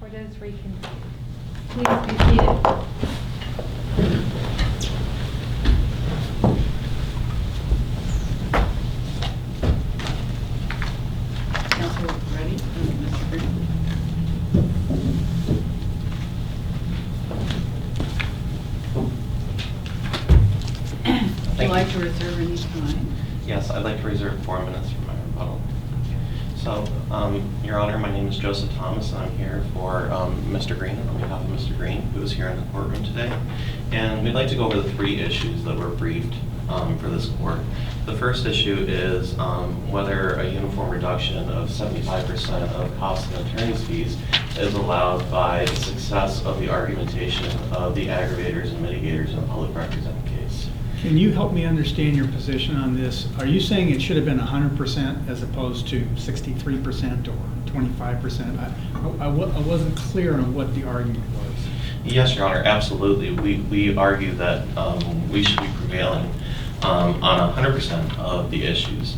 Court is reconvened. Please be seated. Counsel ready? Mr. Green? Would you like to reserve any time? Yes, I'd like to reserve 4 minutes for my rebuttal. So, Your Honor, my name is Joseph Thomas, and I'm here for Mr. Green, on behalf of Mr. Green, who is here in the courtroom today. And we'd like to go over the 3 issues that were briefed for this court. The first issue is whether a uniform reduction of 75% of costs and attorney's fees is allowed by the success of the argumentation of the aggravators and mitigators in the Public Records Act case. Can you help me understand your position on this? Are you saying it should have been 100% as opposed to 63% or 25%? I wasn't clear on what the argument was. Yes, Your Honor, absolutely. We argue that we should be prevailing on 100% of the issues.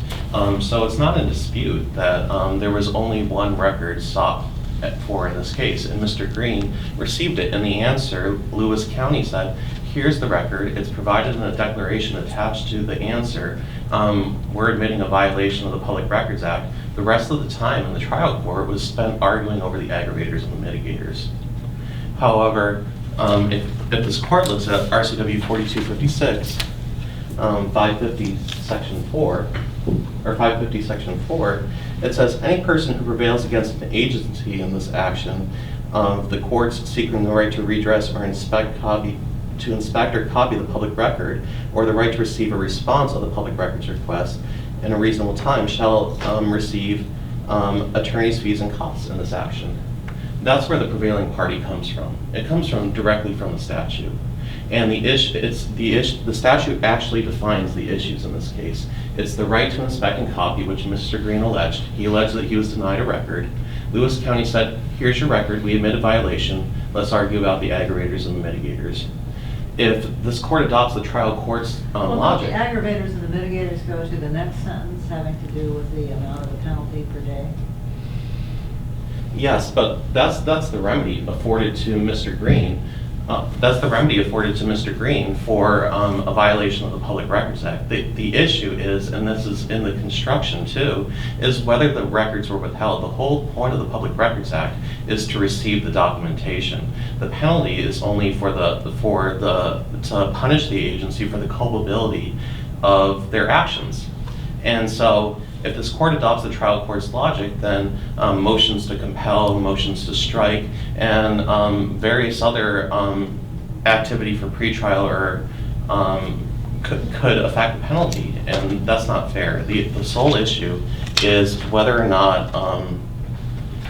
So it's not in dispute that there was only one record sought for in this case, and Mr. Green received it. In the answer, Lewis County said, here's the record, it's provided in a declaration attached to the answer. We're admitting a violation of the Public Records Act. The rest of the time in the trial court was spent arguing over the aggravators and the mitigators. However, if this court looks at RCW 4256, 550 section 4, or 550 section 4, it says any person who prevails against an agency in this action of the courts seeking the right to redress or inspect or copy the public record, or the right to receive a response of the public records request in a reasonable time shall receive attorney's fees and costs in this action. That's where the prevailing party comes from. It comes from directly from the statute. And the statute actually defines the issues in this case. It's the right to inspect and copy, which Mr. Green alleged. He alleged that he was denied a record. Lewis County said, here's your record, we admit a violation, let's argue about the aggravators and the mitigators. If this court adopts the trial court's logic... The aggravators and the mitigators go to the next sentence having to do with the amount of the penalty per day? Yes, but that's the remedy afforded to Mr. Green. That's the remedy afforded to Mr. Green for a violation of the Public Records Act. The issue is, and this is in the construction too, is whether the records were withheld. The whole point of the Public Records Act is to receive the documentation. The penalty is only to punish the agency for the culpability of their actions. And so, if this court adopts the trial court's logic, then motions to compel, motions to strike, and various other activity for pretrial or could affect the penalty, and that's not fair. The sole issue is whether or not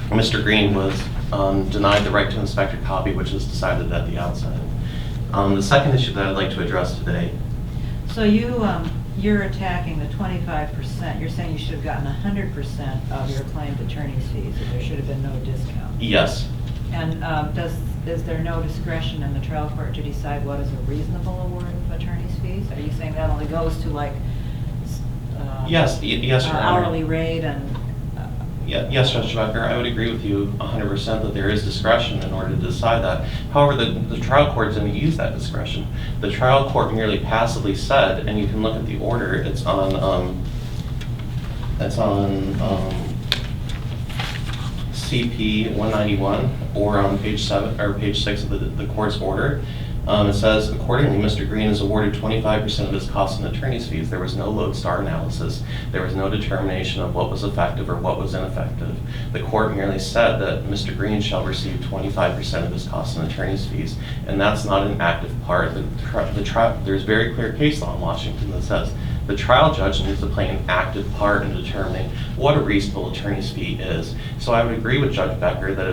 Mr. Green was denied the right to inspect or copy, which is decided at the outset. The second issue that I'd like to address today. So you're attacking the 25%. You're saying you should have gotten 100% of your claimed attorney's fees, that there should have been no discount. Yes. And is there no discretion in the trial court to decide what is a reasonable award of attorney's fees? Are you saying that only goes to like Yes, Your Honor. hourly rate and... Yes, Judge Becker, I would agree with you 100% that there is discretion in order to decide that. However, the trial court didn't use that discretion. The trial court merely passively said, and you can look at the order, it's on CP 191 or on page 7 or page 6 of the court's order. It says, accordingly, Mr. Green is awarded 25% of his costs and attorney's fees. There was no Lodestar analysis. There was no determination of what was effective or what was ineffective. The court merely said that Mr. Green shall receive 25% of his costs and attorney's fees, and that's not an active part. There's very clear case law in Washington that says the trial judge needs to play an active part in determining what a reasonable attorney's fee is. So I would agree with Judge Becker that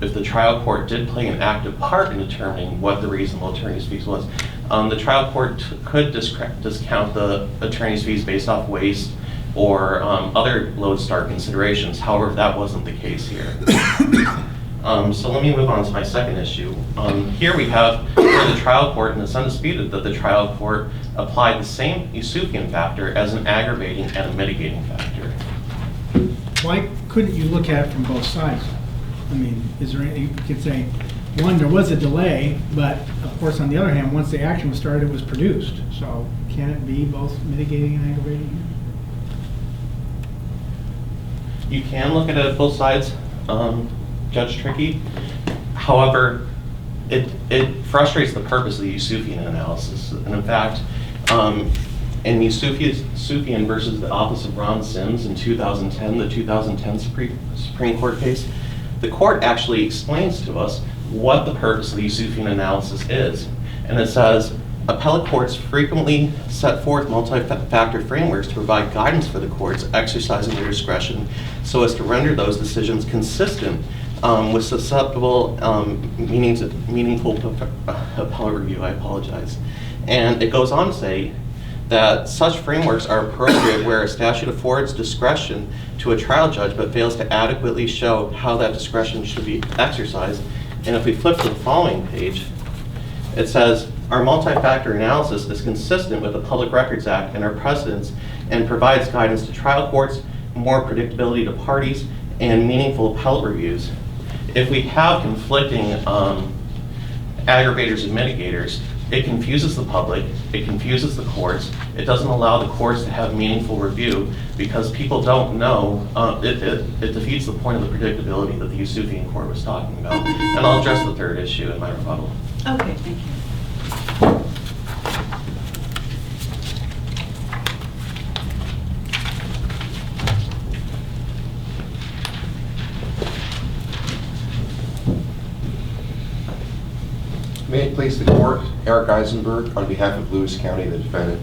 if the trial court did play an active part in determining what the reasonable attorney's fees was, the trial court could discount the attorney's fees based off waste or other Lodestar considerations. However, that wasn't the case here. So let me move on to my second issue. Here we have the trial court, and it's undisputed that the trial court applied the same Yusufian factor as an aggravating and a mitigating factor. Why couldn't you look at it from both sides? I mean, is there any, you could say, one, there was a delay, but of course, on the other hand, once the action was started, it was produced. So can it be both mitigating and aggravating? You can look at it both sides, Judge Tricky. However, it frustrates the purpose of the Yusufian analysis. And in fact, in Yusufian versus the Office of Ron Sims in 2010, the 2010 Supreme Court case, the court actually explains to us what the purpose of the Yusufian analysis is. And it says, appellate courts frequently set forth multi-factor frameworks to provide guidance for the courts exercising their discretion so as to render those decisions consistent with susceptible, meaningful appellate review. I apologize. And it goes on to say that such frameworks are appropriate where a statute affords discretion to a trial judge but fails to adequately show how that discretion should be exercised. And if we flip to the following page, it says, our multi-factor analysis is consistent with the Public Records Act and our precedents and provides guidance to trial courts, more predictability to parties, and meaningful appellate reviews. If we have conflicting aggravators and mitigators, it confuses the public, it confuses the courts, it doesn't allow the courts to have meaningful review because people don't know, it defeats the point of the predictability that the Yusufian court was talking about. And I'll address the third issue in my rebuttal. Okay, thank you. May it please the court, Eric Eisenberg on behalf of Lewis County, the defendant.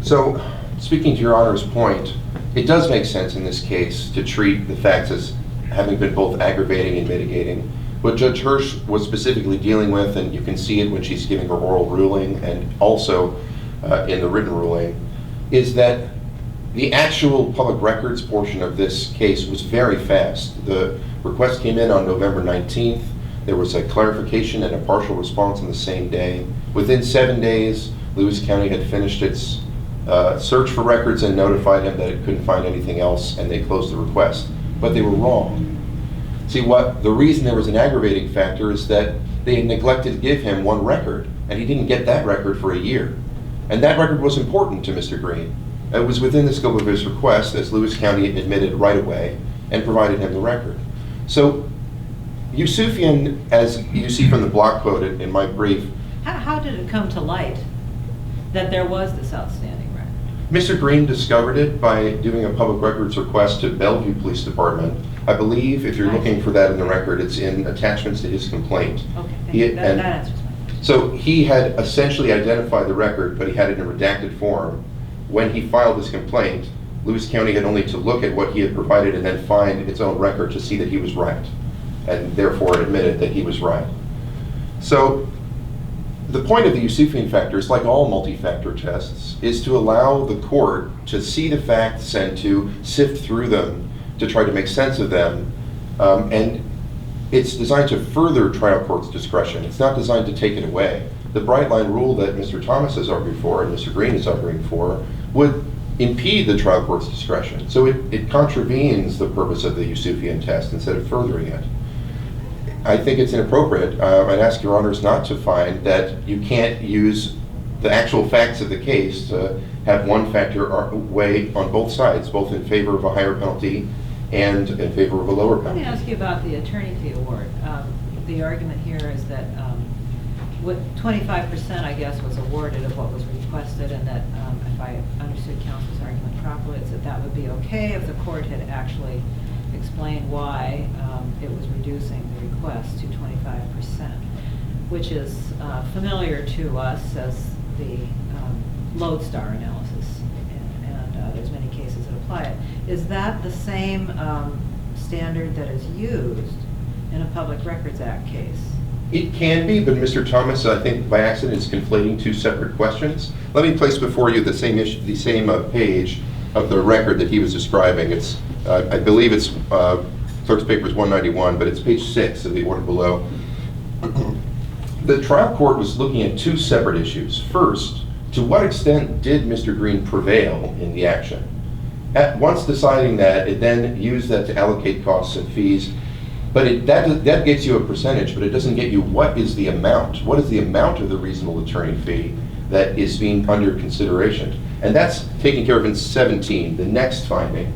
So, speaking to your Honor's point, it does make sense in this case to treat the facts as having been both aggravating and mitigating. What Judge Hirsch was specifically dealing with, and you can see it when she's giving her oral ruling and also in the written ruling, is that the actual public records portion of this case was very fast. The request came in on November 19th. There was a clarification and a partial response on the same day. Within 7 days, Lewis County had finished its search for records and notified him that it couldn't find anything else, and they closed the request. But they were wrong. See, the reason there was an aggravating factor is that they had neglected to give him one record, and he didn't get that record for a year. And that record was important to Mr. Green. It was within the scope of his request, as Lewis County admitted right away, and provided him the record. So, Yusufian, as you see from the block quote in my brief, How did it come to light that there was this outstanding record? Mr. Green discovered it by doing a public records request to Bellevue Police Department. I believe if you're looking for that in the record, it's in attachments to his complaint. Okay, thank you. That answers my question. So he had essentially identified the record, but he had it in a redacted form. When he filed his complaint, Lewis County had only to look at what he had provided and then find its own record to see that he was right, and therefore admitted that he was right. So the point of the Yusufian factors, like all multi-factor tests, is to allow the court to see the facts and to sift through them to try to make sense of them. And it's designed to further trial court's discretion. It's not designed to take it away. The bright line rule that Mr. Thomas has argued for and Mr. Green is arguing for would impede the trial court's discretion. So it contravenes the purpose of the Yusufian test instead of furthering it. I think it's inappropriate. I'd ask your honors not to find that you can't use the actual facts of the case to have one factor weigh on both sides, both in favor of a higher penalty and in favor of a lower Let me penalty. ask you about the attorney fee award. The argument here is that what 25%, I guess, was awarded of what was requested, and that if I understood counsel's argument properly, it's that that would be okay if the court had actually explained why it was reducing the request to 25%, which is familiar to us as the Lodestar analysis, and there's many cases that apply it. Is that the same standard that is used in a Public Records Act case? It can be, but Mr. Thomas, I think by accident, is conflating two separate questions. Let me place before you the same issue, the same page of the record that he was describing. It's, I believe it's Clerk's Papers 191, but it's page 6 of the order below. The trial court was looking at two separate issues. First, to what extent did Mr. Green prevail in the action? Once deciding that, it then used that to allocate costs and fees But that gets you a percentage, but it doesn't get you what is the amount. What is the amount of the reasonable attorney fee that is being under consideration? And that's taken care of in 17, the next finding.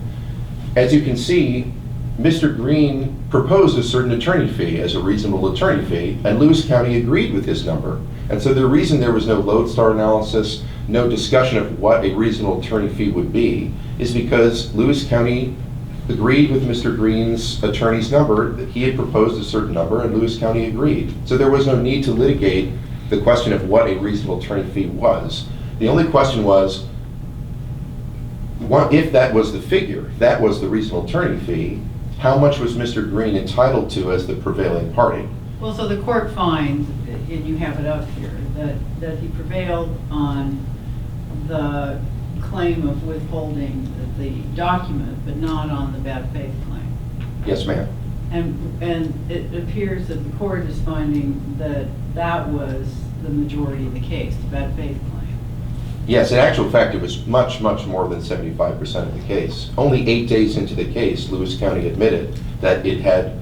As you can see, Mr. Green proposed a certain attorney fee as a reasonable attorney fee, and Lewis County agreed with his number. And so the reason there was no Lodestar analysis, no discussion of what a reasonable attorney fee would be, is because Lewis County agreed with Mr. Green's attorney's number, that he had proposed a certain number, and Lewis County agreed. So there was no need to litigate the question of what a reasonable attorney fee was. The only question was, if that was the figure, that was the reasonable attorney fee, how much was Mr. Green entitled to as the prevailing party? Well, so the court finds, and you have it up here, that he prevailed on the claim of withholding the document, but not on the bad faith claim. Yes, ma'am. And it appears that the court is finding that that was the majority of the case, the bad faith claim. Yes, in actual fact, it was much, much more than 75% of the case. Only 8 days into the case, Lewis County admitted that it had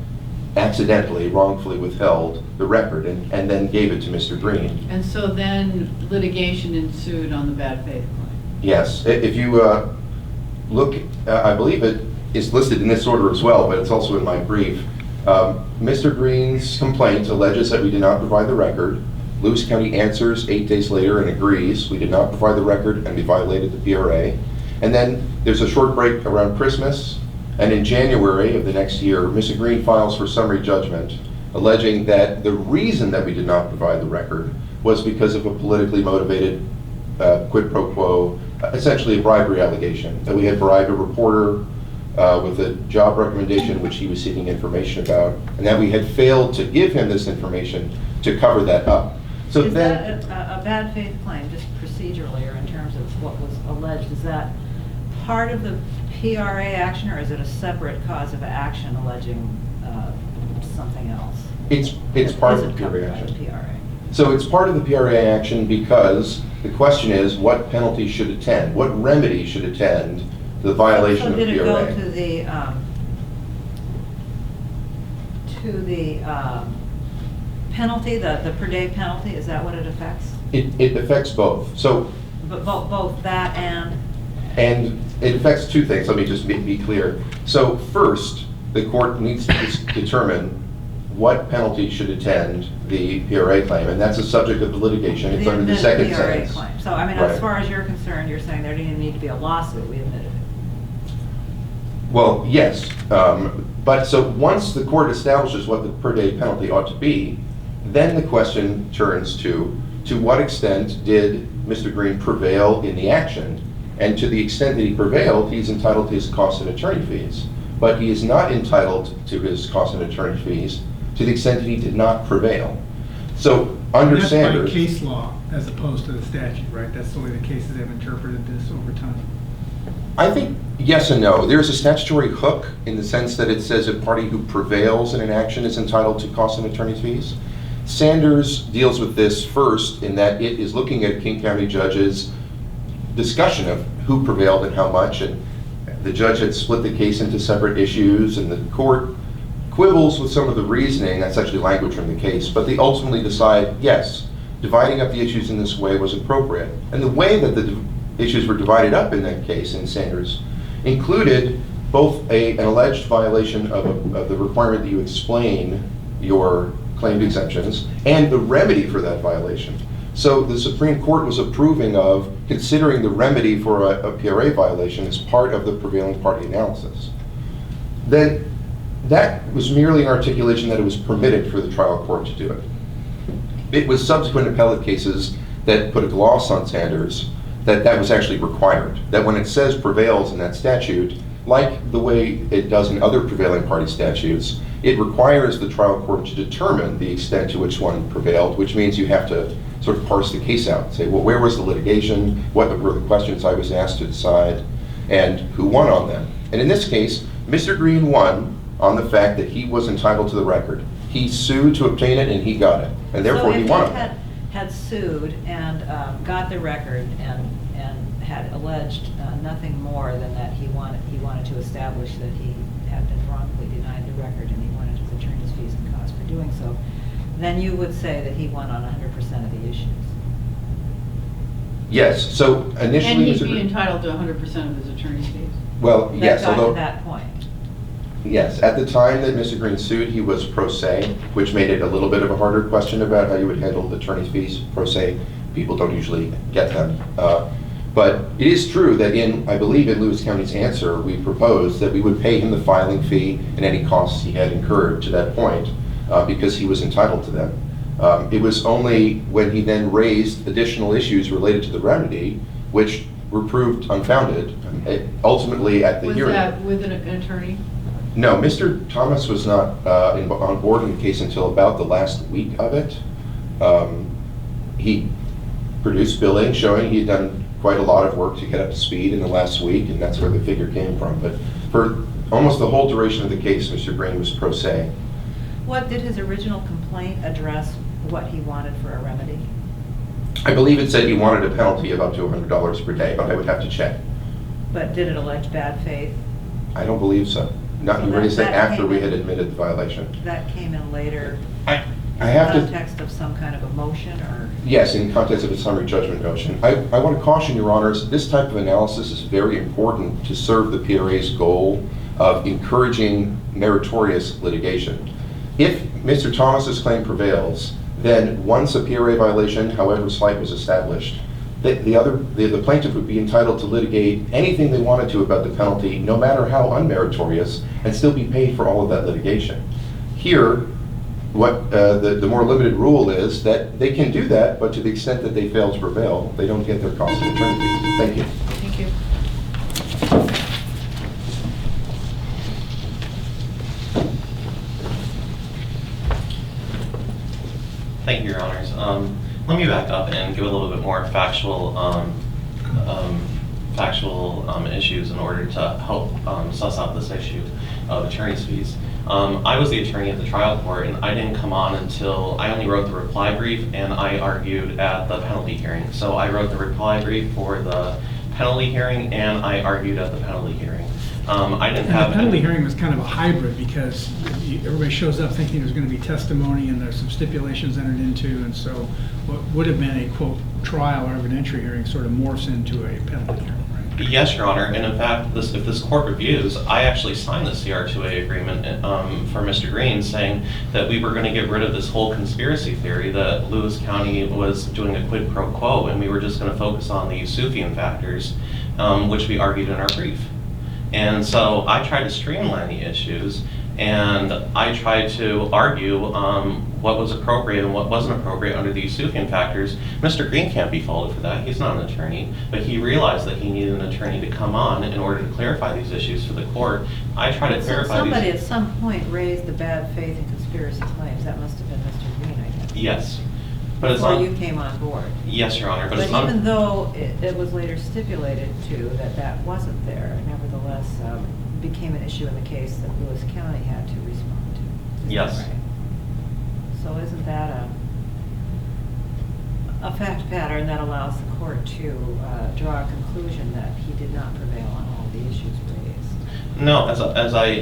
accidentally, wrongfully withheld the record and then gave it to Mr. Green. And so then litigation ensued on the bad faith claim. Yes, if you look, I believe it is listed in this order as well, but it's also in my brief. Mr. Green's complaint alleges that we did not provide the record. Lewis County answers 8 days later and agrees we did not provide the record and we violated the PRA. And then there's a short break around Christmas, and in January of the next year, Mr. Green files for summary judgment, alleging that the reason that we did not provide the record was because of a politically motivated quid pro quo, essentially a bribery allegation, that we had bribed a reporter with a job recommendation which he was seeking information about, and that we had failed to give him this information to cover that up. So Is then, that a bad faith claim, just procedurally, or in terms of what was alleged? Is that part of the PRA action, or is it a separate cause of action alleging something else? it's part of the Is it covered PRA by the action. PRA? So it's part of the PRA action because the question is what penalty should attend, what remedy should attend the violation So of did it go PRA. to the penalty, the per day penalty? Is that what it affects? It affects both. So, But both that and? and it affects two things, let me just be clear. So first, the court needs to determine what penalty should attend the PRA claim, and that's a subject of the litigation. It's under the second PRA sentence. claim. So, I mean, Right. as far as you're concerned, you're saying there didn't need to be a lawsuit, we admitted it. Well, yes, but so once the court establishes what the per day penalty ought to be, then the question turns to what extent did Mr. Green prevail in the action? And to the extent that he prevailed, he's entitled to his costs and attorney fees. But he is not entitled to his costs and attorney fees to the extent that he did not prevail. So under That's Sanders. by case law as opposed to the statute, right? That's the way the cases have interpreted this over time. I think yes and no. There's a statutory hook in the sense that it says a party who prevails in an action is entitled to costs and attorney fees. Sanders deals with this first in that it is looking at King County judges' discussion of who prevailed and how much, and the judge had split the case into separate issues, and the court quibbles with some of the reasoning, that's actually language from the case, but they ultimately decide, yes, dividing up the issues in this way was appropriate. And the way that the issues were divided up in that case in Sanders included both an alleged violation of the requirement that you explain your claimed exemptions and the remedy for that violation. So the Supreme Court was approving of considering the remedy for a PRA violation as part of the prevailing party analysis. Then that was merely an articulation that it was permitted for the trial court to do it. It was subsequent appellate cases that put a gloss on Sanders that was actually required. That when it says prevails in that statute, like the way it does in other prevailing party statutes, it requires the trial court to determine the extent to which one prevailed, which means you have to sort of parse the case out and say, well, where was the litigation, what were the questions I was asked to decide, and who won on them. And in this case, Mr. Green won on the fact that he was entitled to the record. He sued to obtain it and he got it, and therefore he won. So if he had sued and got the record and had alleged nothing more than that he wanted to establish that he had been wrongfully denied the record and he wanted his attorney doing so, then you would say that he won on 100% of the issues. Yes, so initially... And he'd Mr. be Green- entitled to 100% of his attorney's fees. Well, yes, That got to although... that point. Yes, at the time that Mr. Green sued, he was pro se, which made it a little bit of a harder question about how you would handle the attorney's fees. Pro se, people don't usually get them. But it is true that I believe in Lewis County's answer, we proposed that we would pay him the filing fee and any costs he had incurred to that point, because he was entitled to them. It was only when he then raised additional issues related to the remedy, which were proved unfounded, ultimately at the hearing. Was that with an attorney? No, Mr. Thomas was not on board in the case until about the last week of it. He produced billing showing he had done quite a lot of work to get up to speed in the last week, and that's where the figure came from. But for almost the whole duration of the case, Mr. Green was pro se. What did his original complaint address what he wanted for a remedy? I believe it said he wanted a penalty of up to $100 per day, but I would have to check. But did it allege bad faith? I don't believe so. Not, he So raised that that after came we in- had admitted the violation. That came in later I have to... context of some kind of a motion, or? Yes, in context of a summary judgment motion. I want to caution Your Honors, this type of analysis is very important to serve the PRA's goal of encouraging meritorious litigation. If Mr. Thomas's claim prevails, then once a PRA violation, however slight, was established, the plaintiff would be entitled to litigate anything they wanted to about the penalty, no matter how unmeritorious, and still be paid for all of that litigation. Here, what the more limited rule is that they can do that, but to the extent that they fail to prevail, they don't get their costs of attorney fees. Thank you. Thank you. Thank you, Your Honors. Let me back up and give a little bit more factual issues in order to help suss out this issue of attorney's fees. I was the attorney at the trial court, and I didn't come on until I only wrote the reply brief, and I argued at the penalty hearing. So I wrote the reply brief for the penalty hearing, and I argued at the penalty hearing. I didn't have... And the penalty hearing was kind of a hybrid, because everybody shows up thinking there's going to be testimony, and there's some stipulations entered into, and so what would have been a, quote, trial or evidentiary hearing sort of morphs into a penalty hearing, right? Yes, Your Honor, and in fact, if this court reviews, I actually signed the CR2A agreement for Mr. Green, saying that we were going to get rid of this whole conspiracy theory that Lewis County was doing a quid pro quo, and we were just going to focus on the Yusufian factors, which we argued in our brief. And so I tried to streamline the issues, and I tried to argue what was appropriate and what wasn't appropriate under the Yusufian factors. Mr. Green can't be faulted for that. He's not an attorney, but he realized that he needed an attorney to come on in order to clarify these issues for the court. I tried to clarify Somebody these. at some point raised the bad faith and conspiracy claims. That must have been Mr. Green, I guess. Yes. But it's Before not, you came on board. yes, Your Honor, but But it's not. even though it was later stipulated to that that wasn't there, it nevertheless became an issue in the case that Lewis County had to respond to. Is that Yes. right? So isn't that a fact pattern that allows the court to draw a conclusion that he did not prevail on all the issues raised? No, as I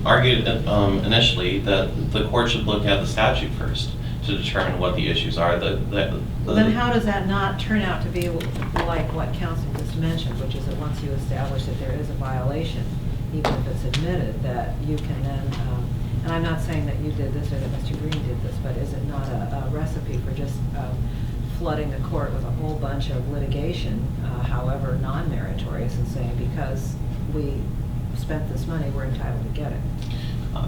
argued initially, that the court should look at the statute first to determine what the issues are. Well, then how does that not turn out to be like what counsel just mentioned, which is that once you establish that there is a violation, even if it's admitted, that you can then, and I'm not saying that you did this or that Mr. Green did this, but is it not a recipe for just flooding the court with a whole bunch of litigation, however non-meritorious, and saying because we spent this money, we're entitled to get it?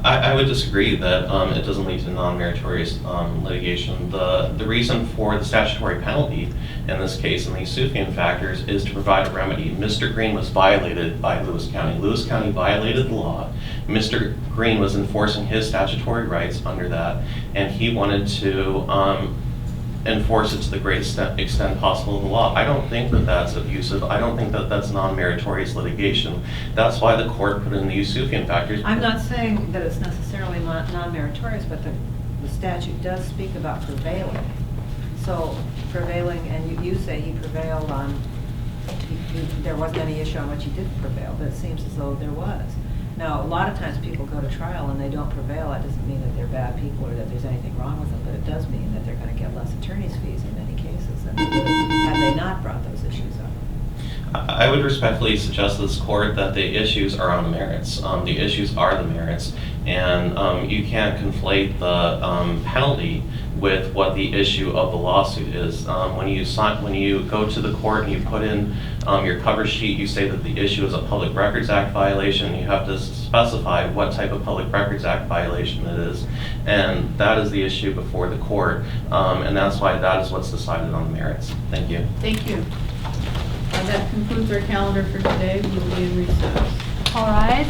I would disagree that it doesn't lead to non-meritorious litigation. The reason for the statutory penalty in this case, in the Yusufian factors, is to provide a remedy. Mr. Green was violated by Lewis County. Lewis County violated the law. Mr. Green was enforcing his statutory rights under that, and he wanted to enforce it to the greatest extent possible of the law. I don't think that that's abusive. I don't think that that's non-meritorious litigation. That's why the court put in the Yusufian factors. I'm not saying that it's necessarily non-meritorious, but the statute does speak about prevailing. So prevailing, and you say he prevailed on, there wasn't any issue on which he didn't prevail, but it seems as though there was. Now, a lot of times people go to trial and they don't prevail. That doesn't mean that they're bad people or that there's anything wrong with them, but it does mean that they're going to get less attorney's fees in many cases than they would had they not brought those issues up. I would respectfully suggest to this court that the issues are on the merits. The issues are the merits, and you can't conflate the penalty with what the issue of the lawsuit is. When you go to the court and you put in your cover sheet, you say that the issue is a Public Records Act violation. You have to specify what type of Public Records Act violation it is, and that is the issue before the court, and that's why that is what's decided on the merits. Thank you. Thank you. That concludes our calendar for today. We will be in recess. All rise.